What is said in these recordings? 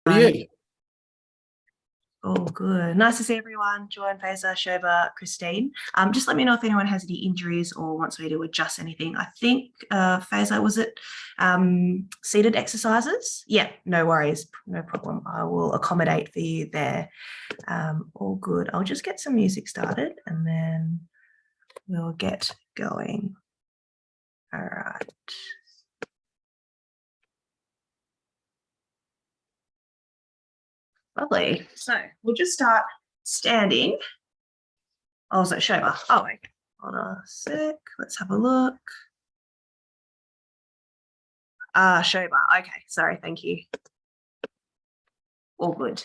How are you? Oh, good. Nice to see everyone. Joanne, Fazer, Shoba, Christine. Just let me know if anyone has any injuries or wants me to adjust anything. I think, Fazer, was it seated exercises? Yeah, no worries. No problem. I will accommodate for you there. All good. I'll just get some music started and then we'll get going. All right. Lovely. So we'll just start standing. Oh, is it Shoba? Oh, wait. Hold on a sec. Let's have a look. Shoba. Okay, sorry, thank you. All good.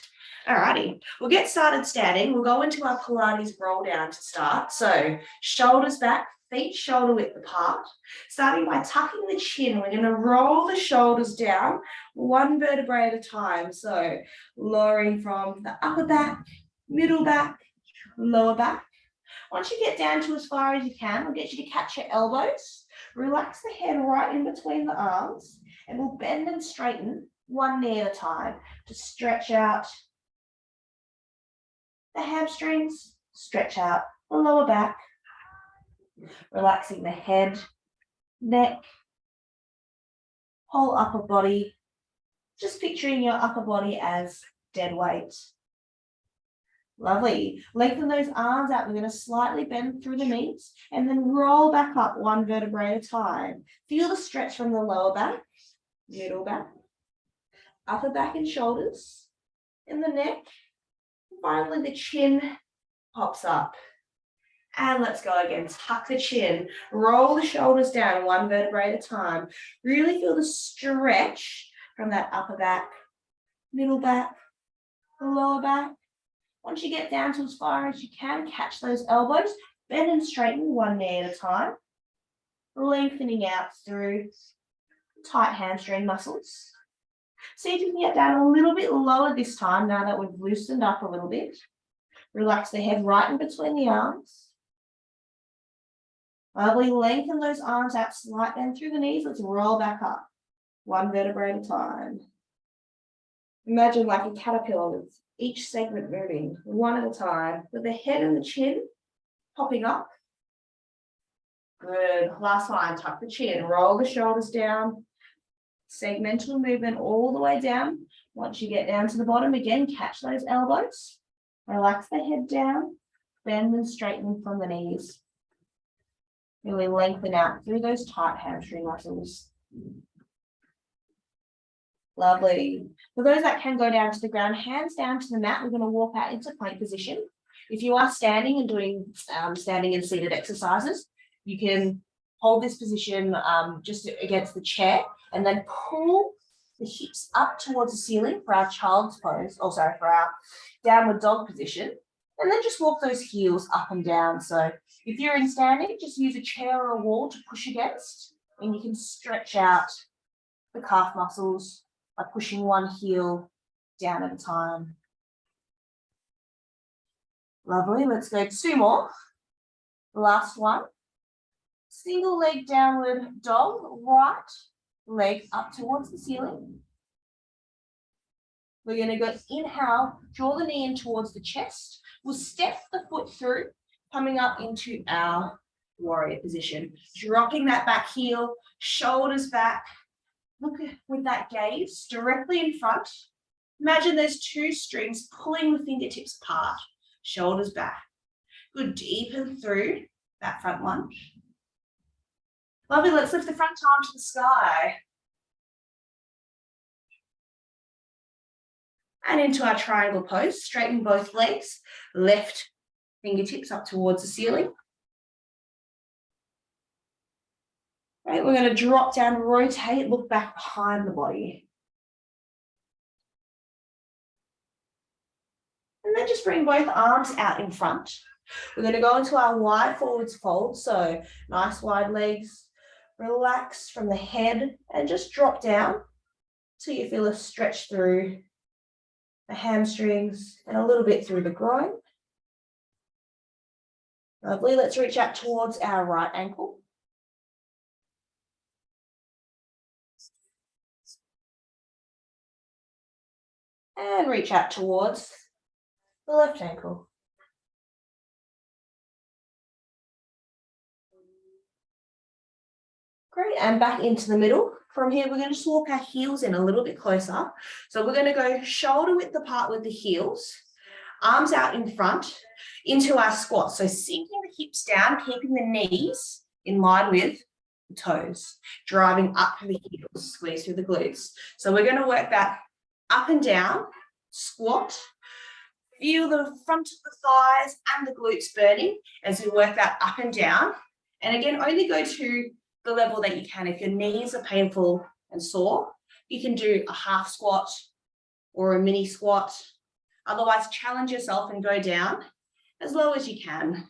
Alrighty, we'll get started standing. We'll go into our Pilates roll down to start. So shoulders back, feet shoulder width apart. Starting by tucking the chin, we're going to roll the shoulders down one vertebrae at a time. So lowering from the upper back, middle back, lower back. Once you get down to as far as you can, we'll get you to catch your elbows. Relax the head right in between the arms, and we'll bend and straighten one knee at a time to stretch out the hamstrings, stretch out the lower back, relaxing the head, neck, whole upper body, just picturing your upper body as dead weight. Lovely. Lengthen those arms out. We're going to slightly bend through the knees and then roll back up one vertebrae at a time. Feel the stretch from the lower back, middle back, upper back and shoulders, and the neck. Finally, the chin pops up. And let's go again. Tuck the chin. Roll the shoulders down one vertebrae at a time. Really feel the stretch from that upper back, middle back, the lower back. Once you get down to as far as you can, catch those elbows, bend and straighten one knee at a time, lengthening out through tight hamstring muscles. See if you can get down a little bit lower this time now that we've loosened up a little bit. Relax the head right in between the arms. Lovely, lengthen those arms out, slight bend through the knees. Let's roll back up, one vertebrae at a time. Imagine like a caterpillar with each segment moving one at a time, with the head and the chin popping up. Good. Last one, tuck the chin, roll the shoulders down. Segmental movement all the way down. Once you get down to the bottom, again, catch those elbows. Relax the head down, bend and straighten from the knees. Really lengthen out through those tight hamstring muscles. Lovely. For those that can go down to the ground, hands down to the mat, we're going to walk out into plank position. If you are standing and doing standing and seated exercises, you can hold this position just against the chair and then pull the hips up towards the ceiling for our child's pose, for our downward dog position, and then just walk those heels up and down. So if you're in standing, just use a chair or a wall to push against, and you can stretch out the calf muscles by pushing one heel down at a time. Lovely, let's go 2 more. Last one. Single leg downward dog, right leg up towards the ceiling. We're going to go inhale, draw the knee in towards the chest. We'll step the foot through, coming up into our warrior position. Dropping that back heel, shoulders back. Look with that gaze directly in front. Imagine there's 2 strings pulling the fingertips apart, shoulders back. Good, deepen through that front lunge. Lovely, let's lift the front arm to the sky. And into our triangle pose, straighten both legs, left fingertips up towards the ceiling. Right, we're going to drop down, rotate, look back behind the body. And then just bring both arms out in front. We're going to go into our wide forwards fold. So nice wide legs, relax from the head and just drop down till you feel a stretch through the hamstrings and a little bit through the groin. Lovely, let's reach out towards our right ankle. And reach out towards the left ankle. Great, and back into the middle. From here, we're going to just walk our heels in a little bit closer. So we're going to go shoulder width apart with the heels, arms out in front into our squat. So sinking the hips down, keeping the knees in line with the toes, driving up through the heels, squeeze through the glutes. So we're going to work that up and down, squat. Feel the front of the thighs and the glutes burning as we work that up and down. And again, only go to the level that you can. If your knees are painful and sore, you can do a half squat or a mini squat. Otherwise, challenge yourself and go down as low as you can.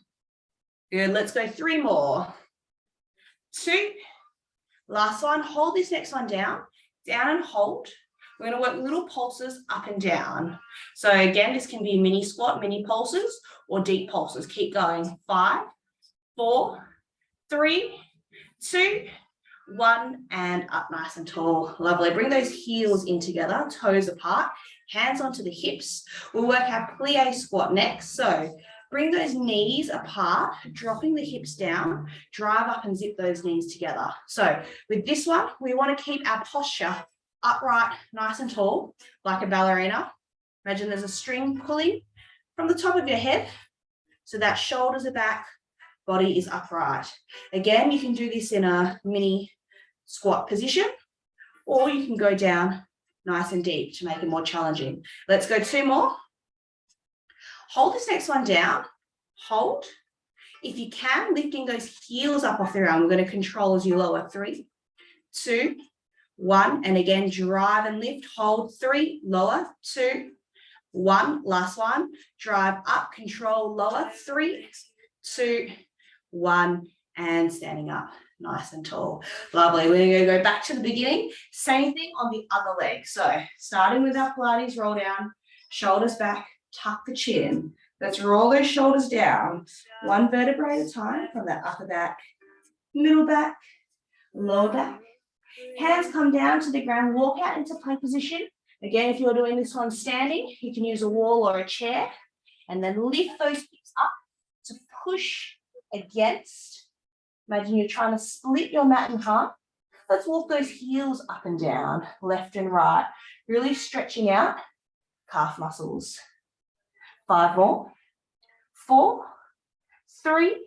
Good, let's go 3 more. 2, last one, hold this next one down and hold. We're going to work little pulses up and down. So again, this can be mini squat, mini pulses, or deep pulses. Keep going. 5, 4, 3, 2, 1, and up nice and tall. Lovely. Bring those heels in together, toes apart, hands onto the hips. We'll work our plie squat next. So bring those knees apart, dropping the hips down, drive up and zip those knees together. So with this one, we want to keep our posture upright, nice and tall, like a ballerina. Imagine there's a string pulling from the top of your head, so that shoulders are back, body is upright. Again, you can do this in a mini squat position, or you can go down nice and deep to make it more challenging. Let's go 2 more. Hold this next one down, hold. If you can, lifting those heels up off the ground, we're going to control as you lower. 3, 2, 1, and again, drive and lift, hold. 3, lower, 2, 1, last one, drive up, control, lower. 3, 2, 1, and standing up, nice and tall. Lovely. We're going to go back to the beginning. Same thing on the other leg. So starting with our Pilates roll down, shoulders back, tuck the chin. Let's roll those shoulders down, 1 vertebrae at a time, from that upper back, middle back, lower back. Hands come down to the ground, walk out into plank position. Again, if you're doing this one standing, you can use a wall or a chair, and then lift those hips up to push against. Imagine you're trying to split your mat in half. Let's walk those heels up and down, left and right, really stretching out calf muscles. 5 more. 4, 3,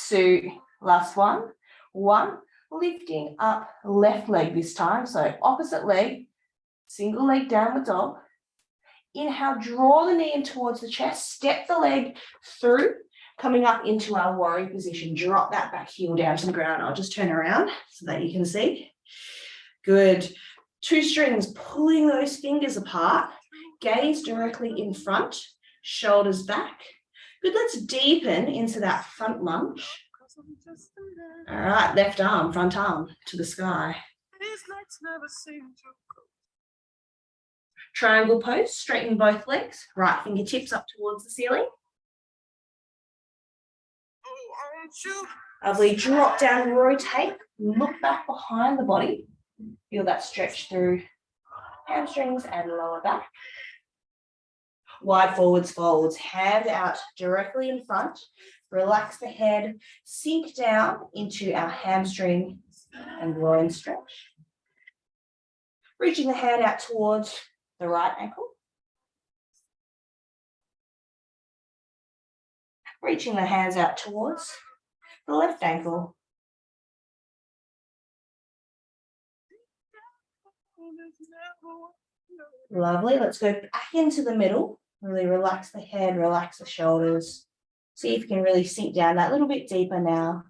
2, last one. 1, lifting up left leg this time. So opposite leg, single leg downward dog. Inhale, draw the knee in towards the chest, step the leg through, coming up into our warrior position. Drop that back heel down to the ground. I'll just turn around so that you can see. Good. 2 strings, pulling those fingers apart, gaze directly in front, shoulders back. Good, let's deepen into that front lunge. All right, left arm, front arm to the sky. Triangle pose, straighten both legs, right fingertips up towards the ceiling. Lovely, drop down, rotate, look back behind the body. Feel that stretch through hamstrings and lower back. Wide forwards folds, hands out directly in front. Relax the head, sink down into our hamstring and groin stretch. Reaching the hand out towards the right ankle. Reaching the hands out towards the left ankle. Lovely. Let's go back into the middle. Really relax the head, relax the shoulders. See if you can really sink down that little bit deeper now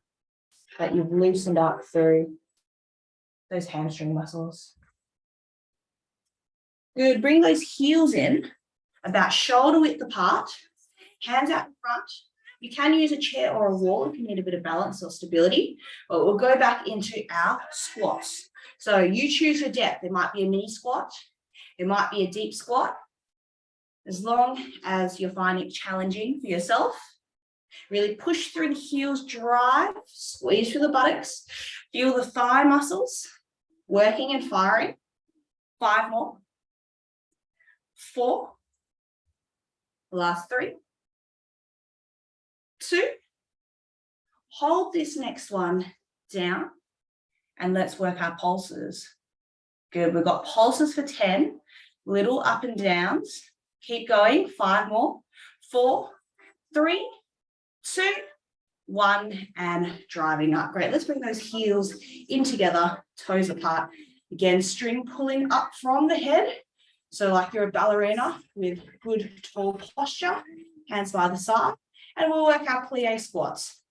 that you've loosened up through those hamstring muscles. Good. Bring those heels in about shoulder width apart, hands out in front. You can use a chair or a wall if you need a bit of balance or stability, but we'll go back into our squats. So you choose your depth. It might be a mini squat. It might be a deep squat. As long as you're finding it challenging for yourself, really push through the heels, drive, squeeze through the buttocks. Feel the thigh muscles working and firing. 5 more. 4, last 3, 2, hold this next one down, and let's work our pulses. Good, we've got pulses for 10, little up and downs. Keep going, 5 more, 4, 3, 2, 1, and driving up. Great, let's bring those heels in together, toes apart. Again, string pulling up from the head. So like you're a ballerina with good tall posture, hands by the side. And we'll work our plie squats.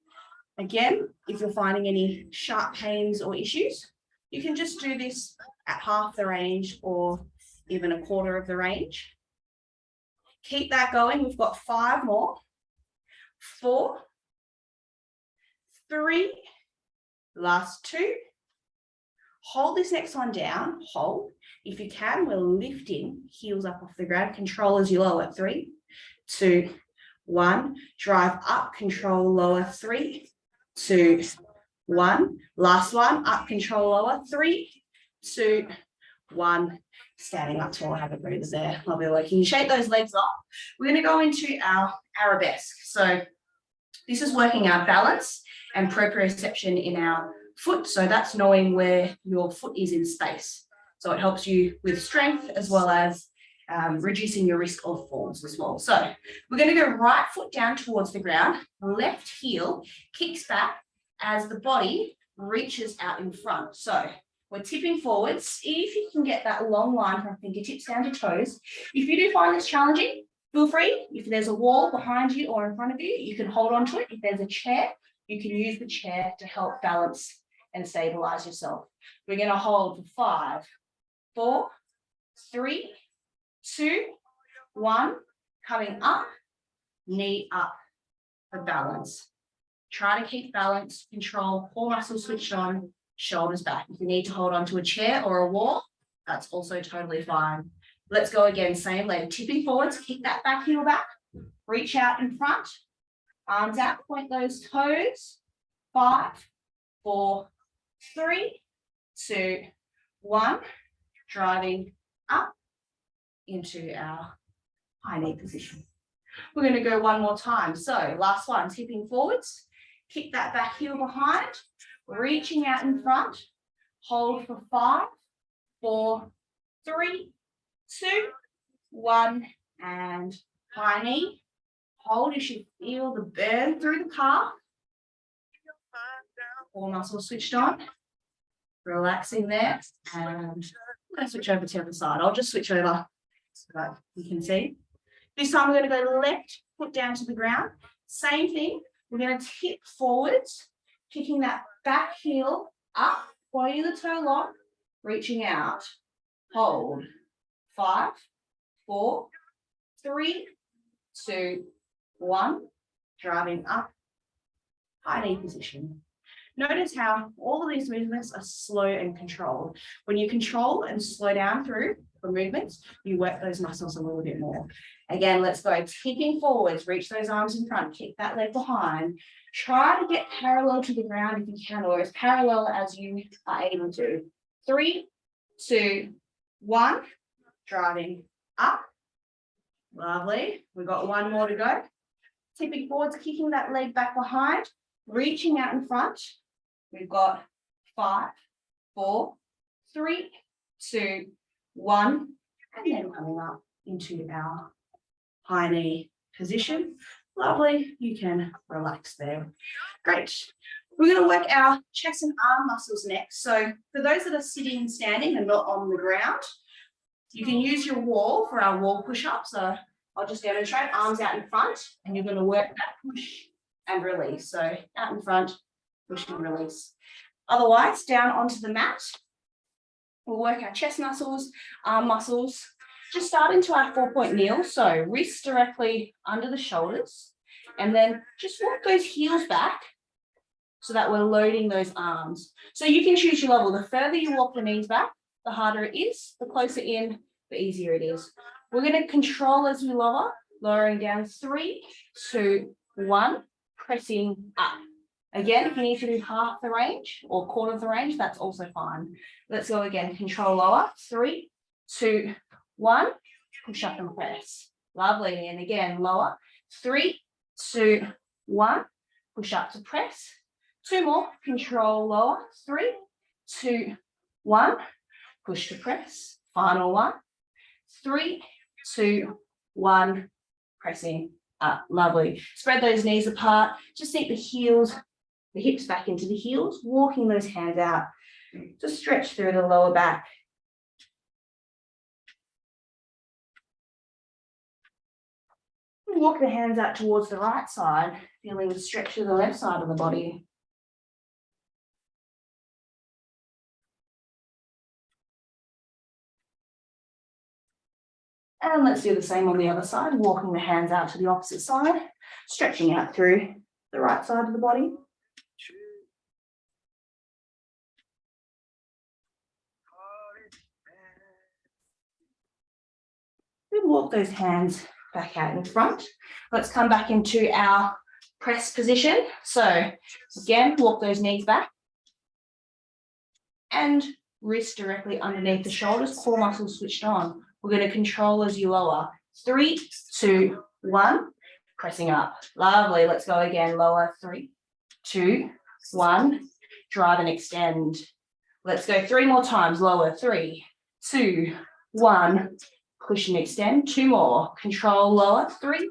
Again, if you're finding any sharp pains or issues, you can just do this at half the range or even a quarter of the range. Keep that going. We've got 5 more. 4, 3, last 2. Hold this next one down, hold. If you can, we're lifting, heels up off the ground, control as you lower, 3, 2, 1. Drive up, control lower, 3, 2, 1. Last one, up, control lower, 3, 2, 1. Standing up tall, have a breather there. Lovely work. Can you shake those legs up? We're going to go into our arabesque. So this is working our balance and proprioception in our foot. So that's knowing where your foot is in space. So it helps you with strength as well as reducing your risk of falls as well. So we're going to go right foot down towards the ground, left heel kicks back as the body reaches out in front. So we're tipping forwards. See if you can get that long line from fingertips down to toes. If you do find this challenging, feel free. If there's a wall behind you or in front of you, you can hold on to it. If there's a chair, you can use the chair to help balance and stabilize yourself. We're going to hold for 5, 4, 3, 2, 1. Coming up, knee up for balance. Try to keep balance, control, core muscles switched on, shoulders back. If you need to hold on to a chair or a wall, that's also totally fine. Let's go again, same leg, tipping forwards, kick that back heel back, reach out in front, arms out, point those toes, 5, 4, 3, 2, 1, driving up into our high knee position. We're going to go one more time. So last one, tipping forwards, kick that back heel behind, reaching out in front, hold for 5, 4, 3, 2, 1, and high knee. Hold, you should feel the burn through the calf. Core muscles switched on. Relaxing there. And I'm going to switch over to the other side. I'll just switch over so that you can see. This time we're going to go left foot down to the ground. Same thing. We're going to tip forwards, kicking that back heel up, following the toe lock, reaching out. Hold. 5, 4, 3, 2, 1. Driving up. High knee position. Notice how all of these movements are slow and controlled. When you control and slow down through the movements, you work those muscles a little bit more. Again, let's go tipping forwards, reach those arms in front, kick that leg behind. Try to get parallel to the ground if you can, or as parallel as you are able to. 3, 2, 1, driving up. Lovely. We've got one more to go. Tipping forwards, kicking that leg back behind, reaching out in front. We've got 5, 4, 3, 2, 1, and then coming up into our high knee position. Lovely. You can relax there. Great. We're going to work our chest and arm muscles next. So for those that are sitting and standing and not on the ground, you can use your wall for our wall push-ups. So I'll just demonstrate, arms out in front, and you're going to work that push and release. So out in front, push and release. Otherwise, down onto the mat. We'll work our chest muscles, arm muscles. Just start into our 4-point kneel. So wrists directly under the shoulders. And then just walk those heels back so that we're loading those arms. So you can choose your level. The further you walk the knees back, the harder it is. The closer in, the easier it is. We're going to control as we lower, lowering down 3, 2, 1, pressing up. Again, if you need to do half the range or quarter of the range, that's also fine. Let's go again. Control lower. 3, 2, 1. push up and press. Lovely. And again, lower. 3, 2, 1. Push up to press. 2 more. Control lower. 3, 2, 1. Push to press. Final one. 3, 2, 1. Pressing up. Lovely. Spread those knees apart. Just seat the heels, the hips back into the heels, walking those hands out to stretch through the lower back. Walk the hands out towards the right side, feeling the stretch to the left side of the body. And let's do the same on the other side, walking the hands out to the opposite side, stretching out through the right side of the body. Then walk those hands back out in front. Let's come back into our press position. So again, walk those knees back and wrist directly underneath the shoulders, core muscles switched on. We're going to control as you lower. 3, 2, 1, pressing up. Lovely. Let's go again. Lower. 3, 2, 1, drive and extend. Let's go 3 more times. Lower. 3, 2, 1, push and extend. 2 more. Control lower. 3,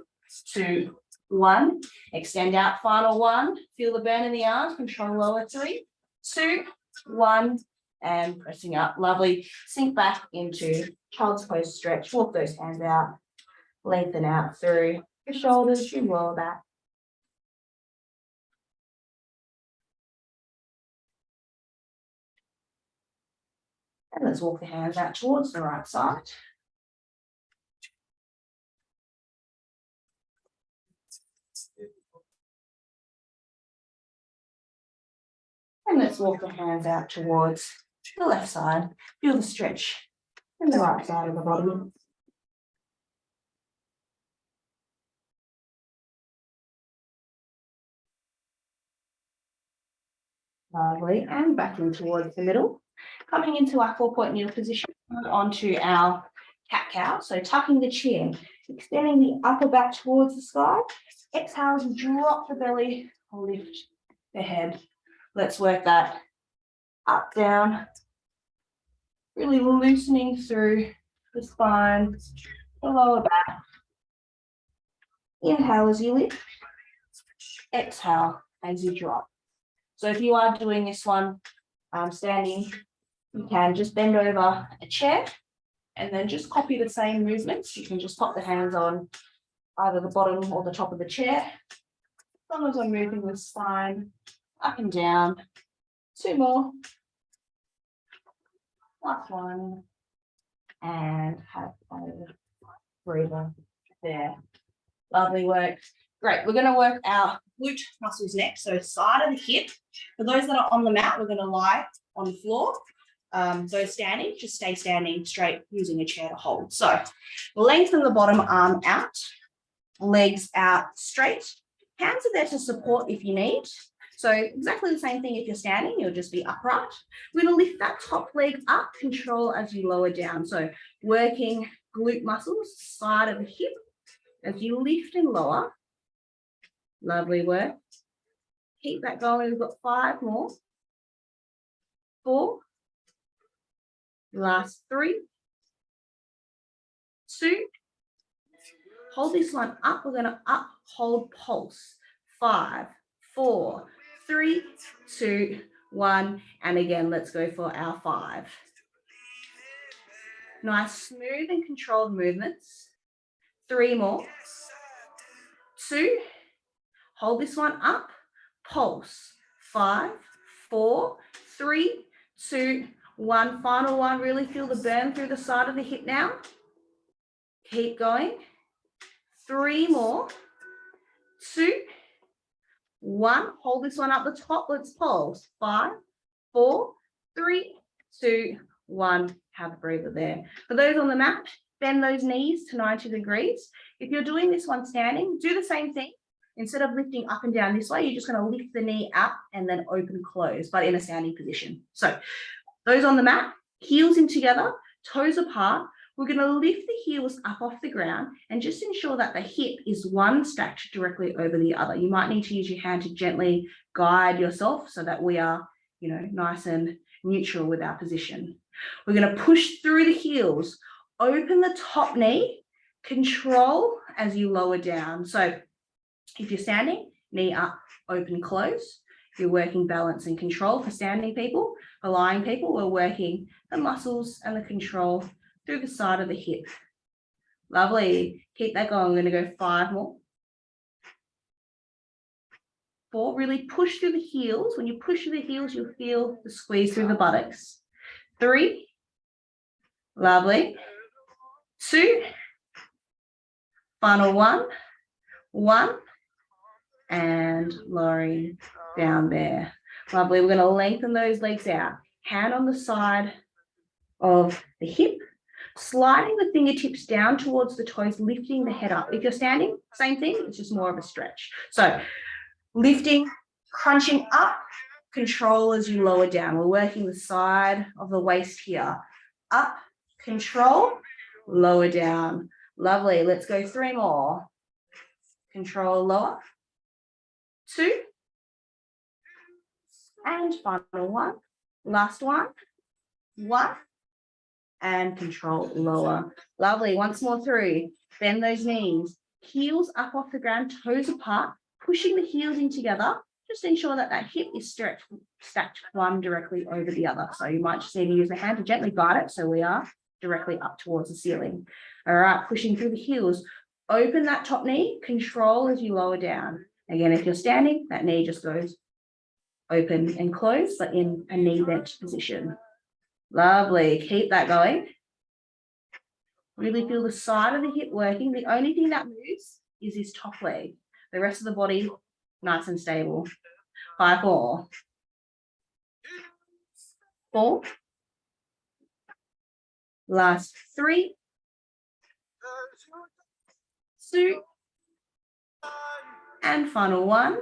2, 1, extend out. Final one. Feel the burn in the arms. Control lower. 3, 2, 1, and pressing up. Lovely. Sink back into child's pose stretch. Walk those hands out. Lengthen out through your shoulders, your lower back. And let's walk the hands out towards the right side. And let's walk the hands out towards the left side. Feel the stretch in the right side of the body. Lovely. And back in towards the middle. Coming into our 4-point kneel position, onto our cat-cow. So tucking the chin, extending the upper back towards the sky. Exhale as you drop the belly, lift the head. Let's work that up, down, really loosening through the spine, the lower back. Inhale as you lift, exhale as you drop. So if you are doing this one standing, you can just bend over a chair and then just copy the same movements. You can just pop the hands on either the bottom or the top of the chair. As long as I'm moving the spine up and down. 2 more. Last one. And have a breather there. Lovely work. Great. We're going to work our glute muscles next. So side of the hip. For those that are on the mat, we're going to lie on the floor. Those standing, just stay standing straight using a chair to hold. So lengthen the bottom arm out, legs out straight. Hands are there to support if you need. So exactly the same thing if you're standing, you'll just be upright. We're going to lift that top leg up, control as you lower down. So working glute muscles, side of the hip, as you lift and lower. Lovely work. Keep that going. We've got 5 more. 4. Last 3. 2. Hold this one up. We're going to up, hold, pulse. 5, 4, 3, 2, 1. And again, let's go for our 5. Nice, smooth and controlled movements. 3 more. 2. Hold this one up. Pulse. 5, 4, 3, 2, 1. Final one. Really feel the burn through the side of the hip now. Keep going. 3 more. 2, 1. Hold this one up the top. Let's pulse. 5, 4, 3, 2, 1. Have a breather there. For those on the mat, bend those knees to 90 degrees. If you're doing this one standing, do the same thing. Instead of lifting up and down this way, you're just going to lift the knee up and then open, close, but in a standing position. So those on the mat, heels in together, toes apart, We're going to lift the heels up off the ground and just ensure that the hip is one stacked directly over the other. You might need to use your hand to gently guide yourself so that we are, nice and neutral with our position. We're going to push through the heels, open the top knee, control as you lower down. So if you're standing, knee up, open, close. You're working balance and control for standing people. For lying people, we're working the muscles and the control through the side of the hip. Lovely. Keep that going. We're going to go 5 more. 4, really push through the heels. When you push through the heels, you'll feel the squeeze through the buttocks. 3. Lovely. 2. Final 1. 1. And lowering down there. Lovely. We're going to lengthen those legs out. Hand on the side of the hip, sliding the fingertips down towards the toes, lifting the head up. If you're standing, same thing, it's just more of a stretch. So lifting, crunching up, control as you lower down. We're working the side of the waist here. Up, control, lower down. Lovely. Let's go 3 more. Control, lower. 2. And final 1. Last one. 1. And control, lower. Lovely. Once more through. Bend those knees. Heels up off the ground, toes apart, pushing the heels in together. Just ensure that that hip is stacked one directly over the other. So you might just need to use the hand to gently guide it so we are directly up towards the ceiling. All right, pushing through the heels. Open that top knee, control as you lower down. Again, if you're standing, that knee just goes open and close, but in a knee bent position. Lovely. Keep that going. Really feel the side of the hip working. The only thing that moves is this top leg. The rest of the body, nice and stable. 5 more. 4. Last 3. 2. And final 1.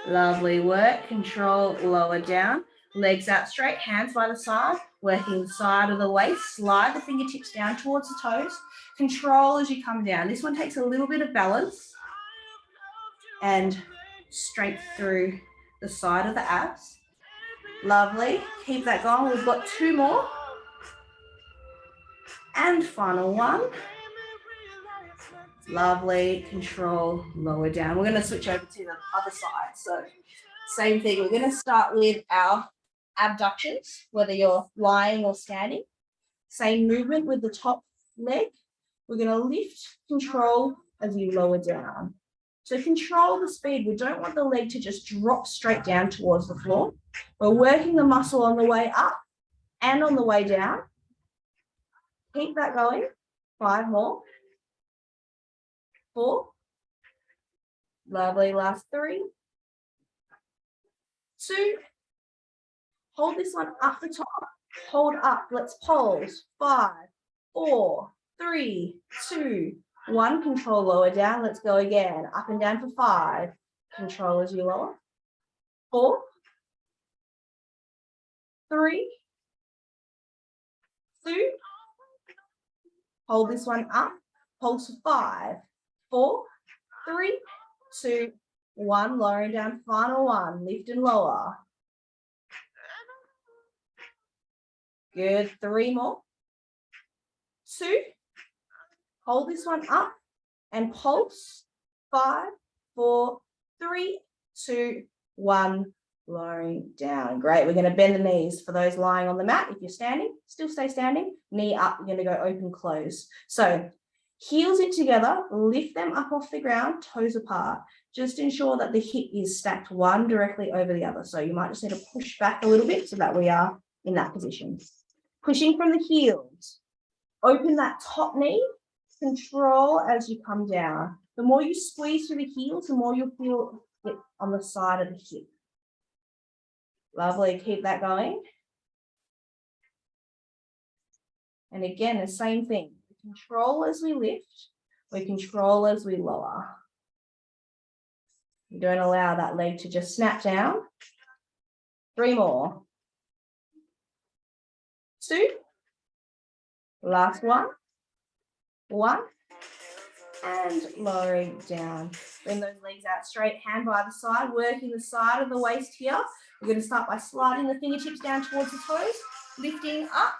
Lovely work. Control, lower down. Legs out straight, hands by the side, working the side of the waist. Slide the fingertips down towards the toes. Control as you come down. This one takes a little bit of balance and strength through the side of the abs. Lovely. Keep that going. We've got 2 more. And final 1. Lovely. Control, lower down. We're going to switch over to the other side. So same thing. We're going to start with our abductions, whether you're lying or standing. Same movement with the top leg. We're going to lift, control as you lower down. So control the speed. We don't want the leg to just drop straight down towards the floor. We're working the muscle on the way up and on the way down. Keep that going. 5 more. 4. Lovely. Last 3. 2. Hold this one up the top. Hold up. Let's pulse. 5, 4, 3, 2, 1. Control, lower down. Let's go again. Up and down for 5. Control as you lower. 4, 3, 2. Hold this one up. Pulse for 5, 4, 3, 2, 1. Lowering down. Final 1. Lift and lower. Good. 3 more. 2. Hold this one up and pulse. 5, 4, 3, 2, 1. Lowering down. Great. We're going to bend the knees for those lying on the mat. If you're standing, still stay standing. Knee up. You're going to go open, close. So heels in together. Lift them up off the ground, toes apart. Just ensure that the hip is stacked one directly over the other. So you might just need to push back a little bit so that we are in that position. Pushing from the heels. Open that top knee. Control as you come down. The more you squeeze through the heels, the more you'll feel it on the side of the hip. Lovely. Keep that going. And again, the same thing. We control as we lift. We control as we lower. You don't allow that leg to just snap down. 3 more. 2. Last one. One. And lowering down. Bring those legs out straight, hand by the side, working the side of the waist here. We're going to start by sliding the fingertips down towards the toes, lifting up,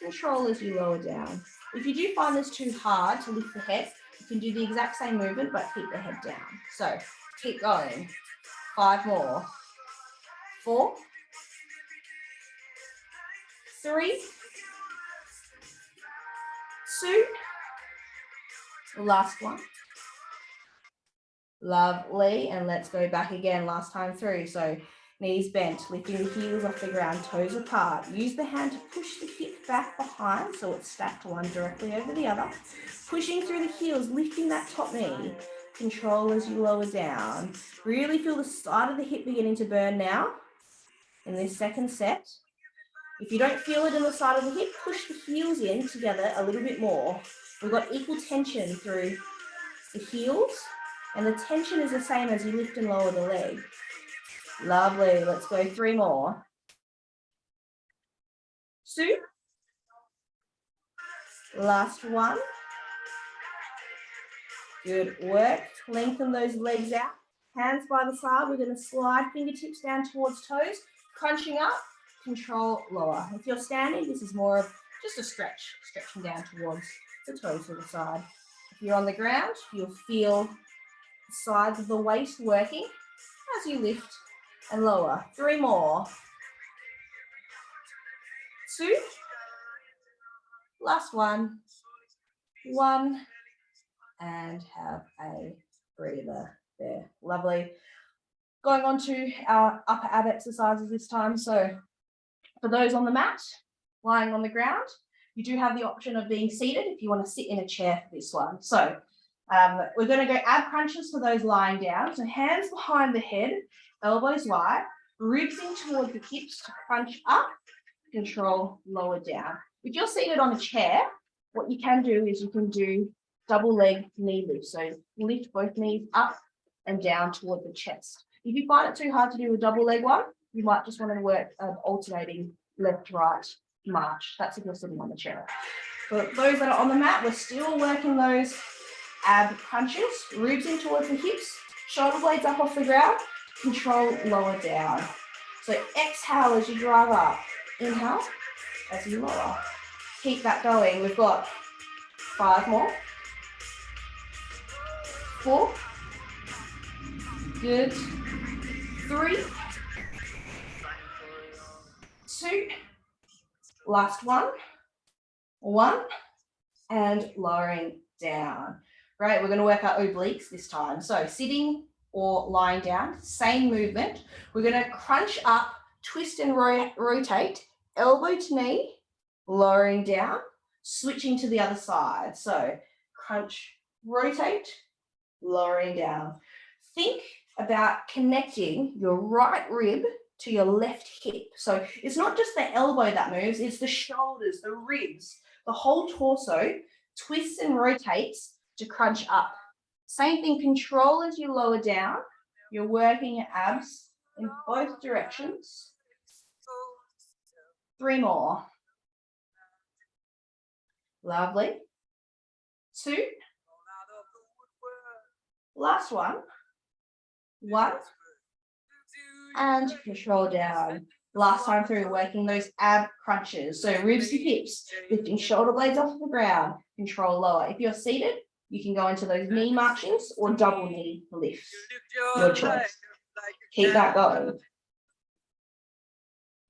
control as you lower down. If you do find this too hard to lift the head, you can do the exact same movement, but keep the head down. So keep going. 5 more. 4, 3, 2, last one. Lovely, and let's go back again, last time through. So knees bent, lifting the heels off the ground, toes apart. Use the hand to push the hip back behind so it's stacked one directly over the other. Pushing through the heels, lifting that top knee. Control as you lower down. Really feel the side of the hip beginning to burn now in this second set. If you don't feel it in the side of the hip, push the heels in together a little bit more. We've got equal tension through the heels, and the tension is the same as you lift and lower the leg. Lovely. Let's go 3 more. 2. Last one. Good work. Lengthen those legs out. Hands by the side. We're going to slide fingertips down towards toes, crunching up, control, lower. If you're standing, this is more of just a stretch, stretching down towards the toes to the side. If you're on the ground, you'll feel the sides of the waist working as you lift and lower. 3 more. 2. Last one. 1. And have a breather there. Lovely. Going on to our upper ab exercises this time. So for those on the mat, lying on the ground, you do have the option of being seated if you want to sit in a chair for this one. So we're going to go ab crunches for those lying down. So hands behind the head, elbows wide, ribs in towards the hips to crunch up, control, lower down. If you're seated on a chair, what you can do is you can do double leg knee lift. So lift both knees up and down toward the chest. If you find it too hard to do a double leg one, you might just want to work alternating left-right march. That's if you're sitting on the chair. For those that are on the mat, we're still working those ab crunches, ribs in towards the hips, shoulder blades up off the ground, control, lower down. So exhale as you drive up, inhale as you lower. Keep that going. We've got 5 more. 4. Good. 3. 2. Last one. 1. And lowering down. Great. We're going to work our obliques this time. So sitting or lying down, same movement. We're going to crunch up, twist and rotate, elbow to knee, lowering down, switching to the other side. So crunch, rotate, lowering down. Think about connecting your right rib to your left hip. So it's not just the elbow that moves, it's the shoulders, the ribs, the whole torso twists and rotates to crunch up. Same thing, control as you lower down. You're working your abs in both directions. 3 more. Lovely. 2. Last one. 1. And control down. Last time through, working those ab crunches. So ribs to hips, lifting shoulder blades off the ground, control lower. If you're seated, you can go into those knee marches or double knee lifts. Your choice. Keep that going.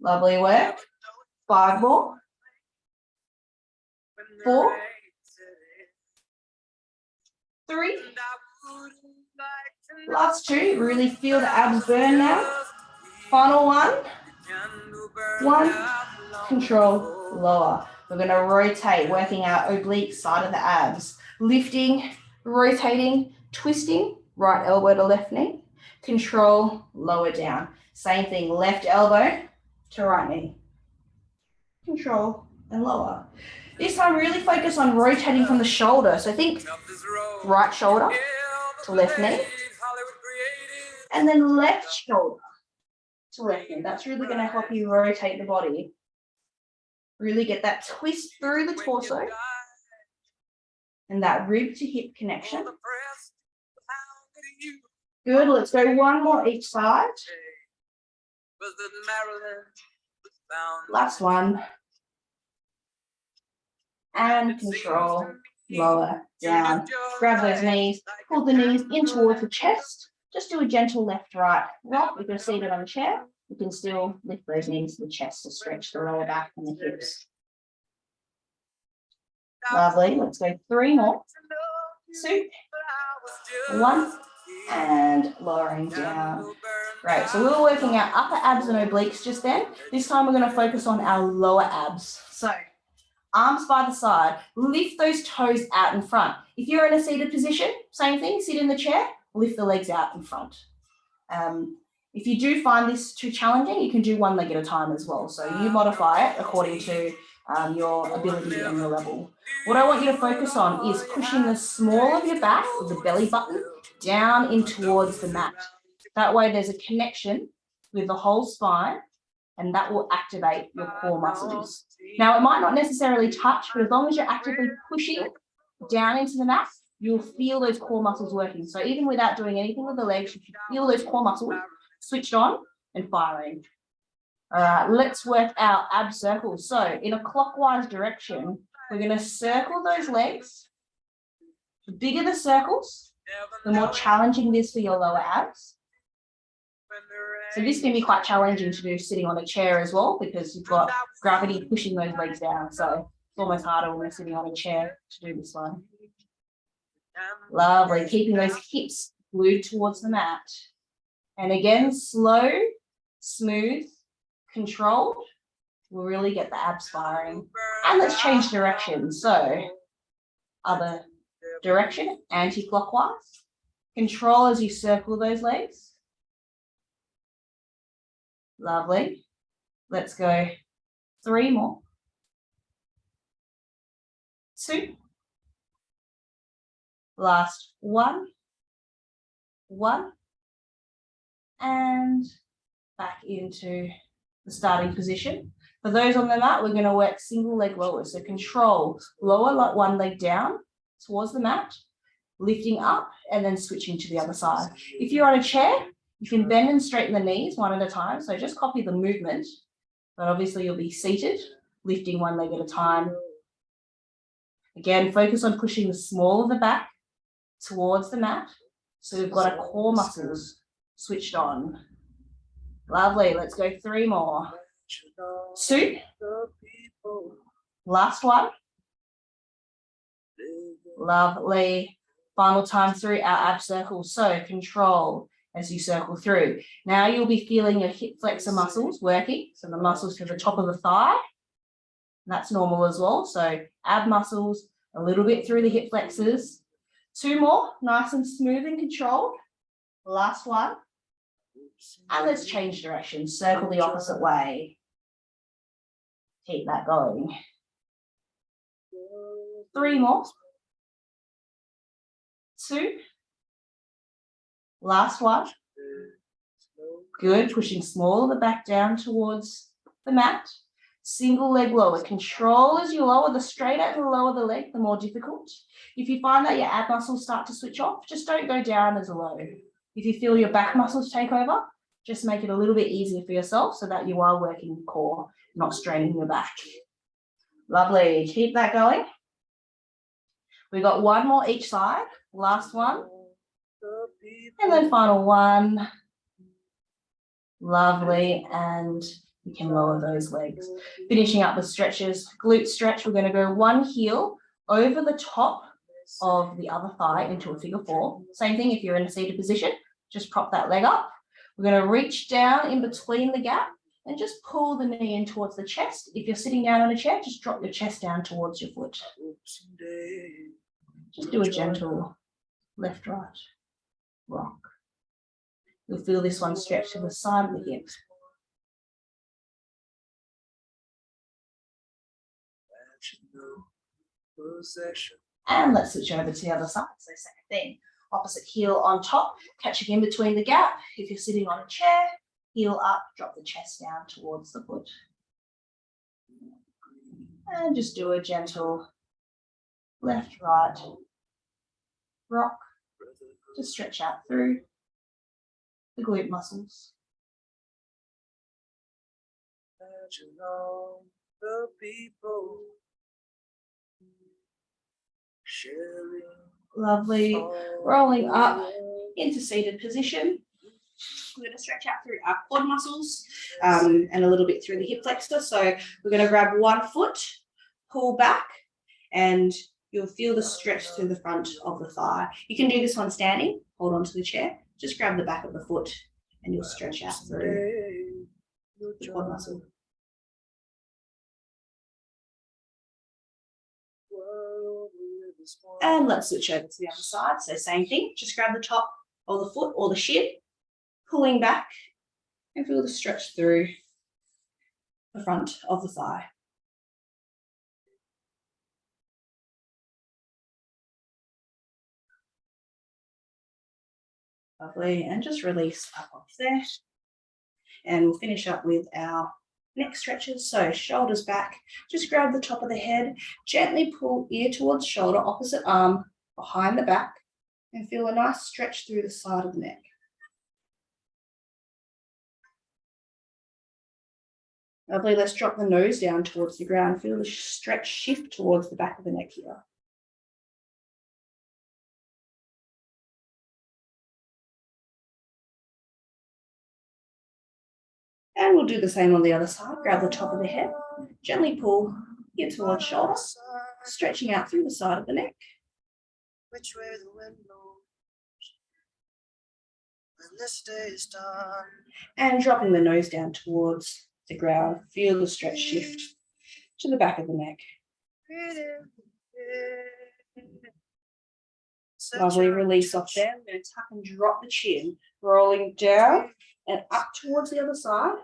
Lovely work. 5 more. 4. 3. Last 2. Really feel the abs burn now. Final 1. 1. Control, lower. We're going to rotate, working our oblique side of the abs. Lifting, rotating, twisting, right elbow to left knee. Control, lower down. Same thing, left elbow to right knee. Control and lower. This time really focus on rotating from the shoulder. So think right shoulder to left knee. And then left shoulder to left knee. That's really going to help you rotate the body. Really get that twist through the torso and that rib to hip connection. Good, let's go one more each side. Last one. And control, lower, down. Grab those knees, pull the knees in towards the chest. Just do a gentle left, right, rock. If you're seated on a chair, you can still lift those knees to the chest to stretch the lower back and the hips. Lovely. Let's go 3 more. 2, 1, and lowering down. Great. So we were working out upper abs and obliques just then. This time we're going to focus on our lower abs. So arms by the side, lift those toes out in front. If you're in a seated position, same thing, sit in the chair, lift the legs out in front. If you do find this too challenging, you can do one leg at a time as well. So you modify it according to your ability and your level. What I want you to focus on is pushing the small of your back, or the belly button, down in towards the mat. That way there's a connection with the whole spine, and that will activate your core muscles. Now, it might not necessarily touch, but as long as you're actively pushing down into the mat, you'll feel those core muscles working. So even without doing anything with the legs, you can feel those core muscles switched on and firing. All right, let's work our ab circles. So in a clockwise direction, we're going to circle those legs. The bigger the circles, the more challenging it is for your lower abs. So this can be quite challenging to do sitting on a chair as well, because you've got gravity pushing those legs down. So it's almost harder when you're sitting on a chair to do this one. Lovely. Keeping those hips glued towards the mat. And again, slow, smooth, controlled will really get the abs firing. And let's change direction. So other direction, anti-clockwise. Control as you circle those legs. Lovely. Let's go 3 more. 2. Last 1. 1. And back into the starting position. For those on the mat, we're going to work single leg lowers. So control, lower like one leg down towards the mat, lifting up and then switching to the other side. If you're on a chair, you can bend and straighten the knees one at a time. So just copy the movement, but obviously you'll be seated, lifting one leg at a time. Again, focus on pushing the small of the back towards the mat. So we've got our core muscles switched on. Lovely. Let's go 3 more. 2. Last 1. Lovely. Final time through our ab circles. So control as you circle through. Now you'll be feeling your hip flexor muscles working. So the muscles to the top of the thigh. That's normal as well. So ab muscles, a little bit through the hip flexors. 2 more, nice and smooth and controlled. Last 1. And let's change direction. Circle the opposite way. Keep that going. 3 more. 2. Last 1. Good. Pushing small of the back down towards the mat. Single leg lower. Control as you lower. The straighter and the lower the leg, the more difficult. If you find that your ab muscles start to switch off, just don't go down as low. If you feel your back muscles take over, just make it a little bit easier for yourself so that you are working core, not straining your back. Lovely. Keep that going. We've got 1 more each side. Last 1. And then final 1. Lovely. And you can lower those legs. Finishing up the stretches. Glute stretch. We're going to go 1 heel over the top of the other thigh into a figure 4. Same thing if you're in a seated position. Just prop that leg up. We're going to reach down in between the gap and just pull the knee in towards the chest. If you're sitting down on a chair, just drop your chest down towards your foot. Just do a gentle left, right, rock. You'll feel this one stretch to the side of the hip. And let's switch over to the other side. So second thing, opposite heel on top, catching in between the gap. If you're sitting on a chair, heel up, drop the chest down towards the foot. And just do a gentle left, right, rock to stretch out through the glute muscles. Imagine all the people sharing. Lovely. Rolling up into seated position. We're going to stretch out through our quad muscles and a little bit through the hip flexor. So we're going to grab one foot, pull back, and you'll feel the stretch through the front of the thigh. You can do this one standing. Hold on to the chair. Just grab the back of the foot and you'll stretch out through the quad muscle. And let's switch over to the other side. So same thing, just grab the top or the foot or the shin, pulling back and feel the stretch through the front of the thigh. Lovely, and just release up off there. And we'll finish up with our neck stretches. So shoulders back, just grab the top of the head, gently pull ear towards shoulder, opposite arm behind the back, and feel a nice stretch through the side of the neck. Lovely, let's drop the nose down towards the ground. Feel the stretch shift towards the back of the neck here. And we'll do the same on the other side. Grab the top of the head, gently pull ear towards shoulder, stretching out through the side of the neck. Which way the wind blows when this day is done. And dropping the nose down towards the ground. Feel the stretch shift to the back of the neck. Lovely, release off there. We're going to tuck and drop the chin, rolling down and up towards the other side.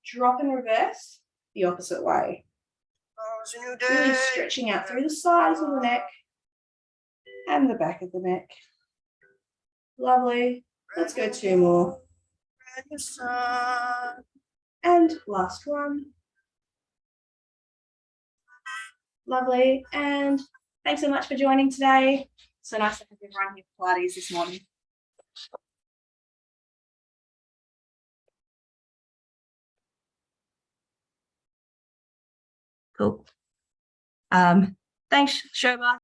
Drop and reverse the opposite way. Really stretching out through the sides of the neck and the back of the neck. Lovely. Let's go 2 more. And last one. Lovely. And thanks so much for joining today. So nice to have everyone here for Pilates this morning. Cool. Thanks, Shoba.